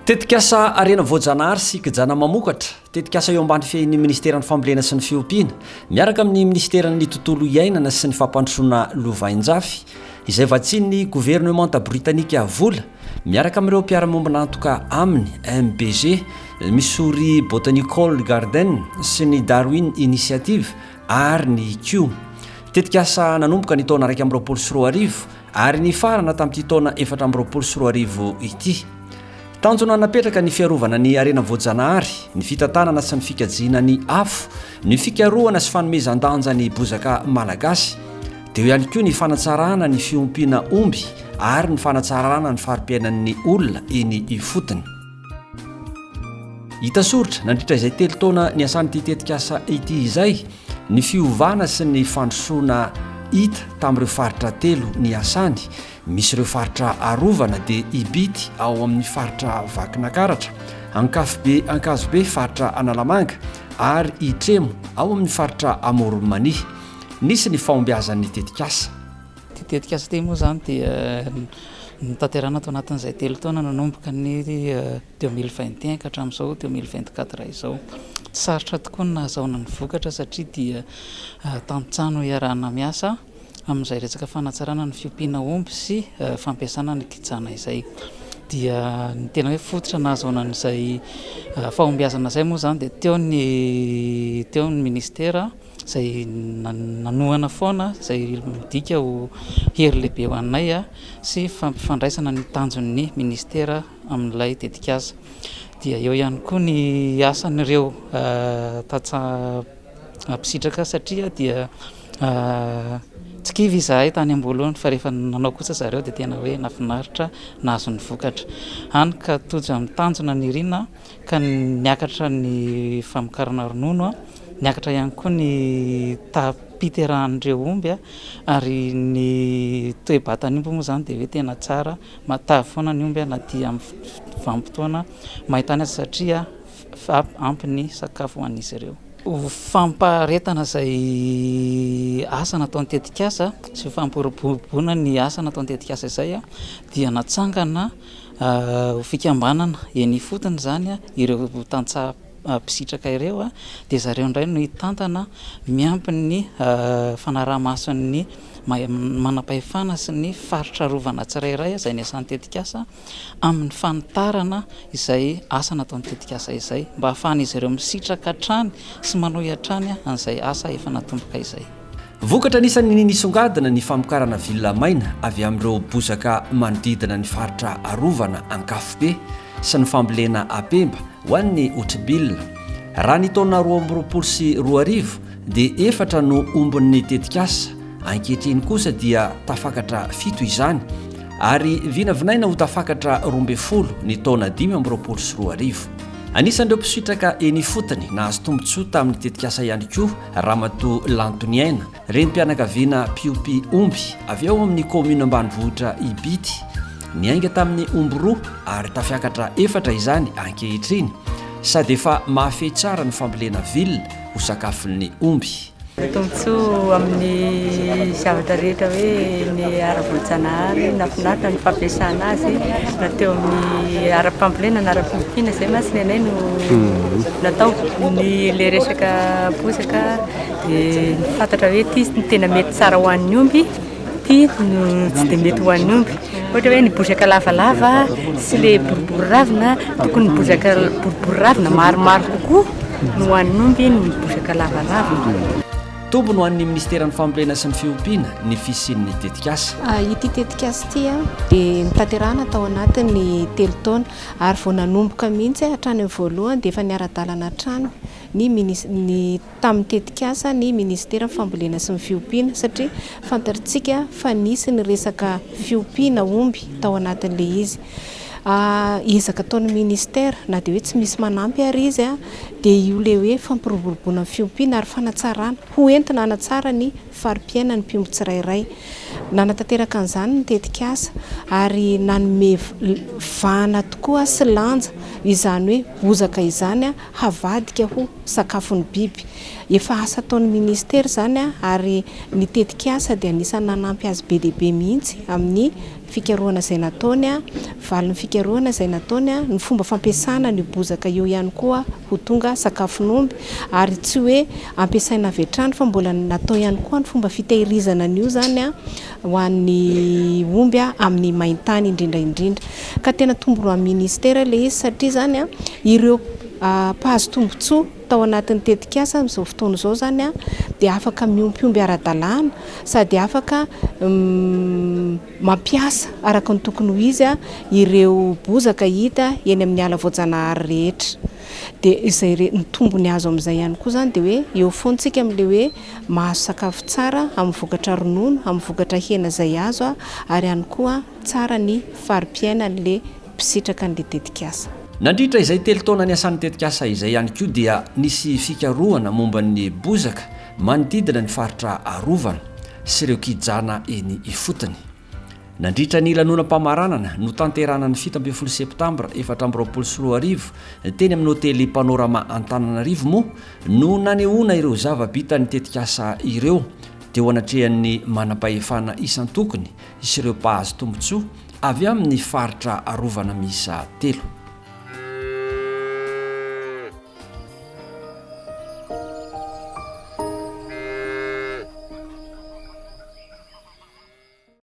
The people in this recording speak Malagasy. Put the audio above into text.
Tetikasa Harena voajanahary sy kijana mamokatra. Tetikasa eo ambany fiahian'ny Minisiteran'ny Fambolena sy ny Fiompiana miaraka amin'ny Minisiteran'ny Tontolo 𝐼ainana sy ny Fampandrosoana Lovainjafy izay vatsian'ny Governemanta Britanika vola miaraka amin'ireo mpara-miombonantoka amin'ny 𝐚𝐫𝐳 misy Botanical Garden sy ny 𝐷𝐼𝐻𝐿𝐵𝐻𝐿 𝐼𝐻𝐿𝐵𝐻𝐿. Tetikasa nanomboka ny taona 2024 ary ny farana tamin'ity taona 2024 ity. Tanjona napetraka ny fiarovana ny harena voajanahary, ny fitantanana sy ny fikajiana ny afo, ny fikarohana sy fanomezan-danja ny bozaka malagasy, dia eo ihany koa ny fanatsarana ny fiompiana omby ary ny fanatsarana ny farim-piainan'ny olona eny ifotony. Hita soritra nandritra izay 3 taona ny asan'ity tetikasa ity izay ny fiovana sy ny fandrosoana hita tamin'ireo faritra 3 ny asany. Misy ireo faritra arovana dia ibity ao amin'ny faritra vakinakaratra, �𝐴𝐻𝐿𝐵𝐻𝐿 faritra analamanga ary 𝐡𝐚�𝐫𝐲 ao amin'ny faritra amoromany. Nisy ny fahombiazan'ny tetikasa. Ty tetikasa ty moa zany dia nitanterana tao anatin'izay 3 taona nanomboka ny 2021 ka hatramin'izao 2024 izao. Sarotra tokoa ny nahazoana ny vokatra satria dia tantsano iarahana miasa amin'izay resaka fanatsarana ny fiompiana omby sy fampiasana ny kijana izay. Dia ny tena hoe fototra nahazoana an'izay fahombiazana izay moa zany dia teo ny ministera izay nanohana foana izay midika ho hery lehibe ho anay sy fampifandraisana ny tanjon'ny ministera amin'ilay tetikasa. Dia eo ihany koa ny asan'ireo mpisitsaka satria dia tsy kivy izahay tany am-boalohany fa rehefa nanao kosa zareo dia tena hoe nafinaritra nahazo ny vokatra. Hany ka tojo amin'ny tanjona ny rina ka niakatra ny famokarana ronono, niakatra ihany koa ny tapiterahan'ireo omby ary ny toe-batan'omby moa zany dia hoe tena tsara, matavy foana ny omby na dia amin'ny vanim-potoana mahitany azy satria ampy ny sakafo ho an'izy ireo. Famparetana izay asa nataon'ny tetikasa sy fampiroboroboana ny asa nataon'ny tetikasa izay dia natsangana fikambanana eny ifotony zany ireo tantsaha mpisitraka ireo dia zareo indray no hitantana miampy ny fanaraha-mason'ny manam-pahefana sy ny faritra rovana tsirairay izay ny asan'ny tetikasa amin'ny fanitarana izay asa nataon'ny tetikasa izay mba ahafahan'izy ireo misitraka hatrany sy manohy hatrany an'izay asa efa natomboka izay. Vokatra anisan'ny nisongadina ny famokarana vilona maina avy amin'ireo bozaka manodidina ny faritra arovana 𝐴𝐻𝐿𝐵𝐻𝐿 sy ny fambolena apemba ho an'ny 𝐴𝐻𝐿𝐵𝐻𝐿. Raha ny taona 2020 sy 2021 dia 4 no ombon'ny tetikasa. Ankehitriny kosa dia tafakatra 7 izany ary vinavinaina ho tafakatra 12 ny taona 2020 sy 2021. Anisan'ireo mpisitsaka eny ifotony nahazo tombotsoa tamin'ny tetikasa ihany koa ramatoa Lantoniaina, renim-pianakaviana Piopy omby avy ao amin'ny commune ambanivohitra ibity. Niainga tamin'ny omby 2 ary tafiakatra 4 izany ankehitriny sady efa mahafehy tsara ny fambolena vilona ho sakafon'ny omby. Tombotsoa amin'ny zavatra rehetra hoe ny ara-voajanahary nafinaritra ny fampiasana azy na teo amin'ny ara-fambolena na ara-fiompiana izay masiny anay no natao ny le resaka bozaka dia fantatra hoe ty ny tena mety tsara ho an'ny omby, ty no tsy dia mety ho an'ny omby. Ohatra hoe ny bozaka lavalava sy le boribory ravina, tokony ny bozaka boribory ravina maromaro kokoa no ho an'ny omby ny bozaka lavalava. Tombony ho an'ny Minisiteran'ny Fambolena sy ny Fiompiana ny fisian'ny tetikasa. Ity tetikasa ity dia nitanterahana tao anatin'ny 3 taona ary vao nanomboka mihitsy hatrany amin'ny voalohany dia efa niara-dalana hatrany ny tamin'ny tetikasa ny Minisiteran'ny Fambolena sy ny Fiompiana satria fantatritsika fa nisy ny resaka fiompiana omby tao anatin'ilay izy. Ezaka ataon'ny ministera na dia hoe tsy misy manampy ary izy dia io le hoe fampiroboroboana ny fiompiana ary fanatsarana ho entina hanatsara ny farim-piainan'ny mpiomby tsirairay. Nanatanteraka an'izany ny tetikasa ary nanome vahana tokoa sy lanja izany hoe bozaka izany havadika ho sakafon'ny biby. Efa asa ataon'ny ministera izany ary ny tetikasa dia anisany nanampy azy be dia be mihitsy amin'ny fikarohana izay nataony a valiny fikarohana izay nataony a ny fomba fampiasana ny bozaka eo ihany koa ho tonga sakafon'omby ary tsy hoe ampiasaina avy hatrany fa mbola natao ihany koa ny fomba fitahirizana an'io zany a ho an'ny omby a amin'ny maintany indrindra ka tena tombony amin'ny ministera le izy satria zany a ireo mpahazo tombotsoa tao anatin'ny tetikasa amin'izao fotoana izao zany a dia afaka miompy ara-dalàna sady afaka mampiasa araka ny tokony ho izy a ireo bozaka hita eny amin'ny ala voajanahary rehetra dia izay ny tombony azo amin'izay ihany koa zany dia hoe eo foantsika amin'le hoe mahazo sakafo tsara amin'ny vokatra ronono amin'ny vokatra hena izay azo a ary ihany koa tsara ny farim-piainan'le mpisitraka an'le tetikasa. Nandritra izay telo taona ny asan'ny tetikasa izay ihany koa dia nisy fikarohana momba ny bozaka manodidina ny faritra arovana sy ireo kijana eny ifotony. Nandritra ny lanonam-pamaranana no tanterana ny 17 septambra 2024 teny amin'ny hotely Panorama Antananarivo moa no nanehoana ireo zava-bitany tetikasa ireo teo anatrehan'ny manam-pahefana isan-tokony sy ireo mpahazo tombotsoa avy amin'ny faritra arovana misa 3.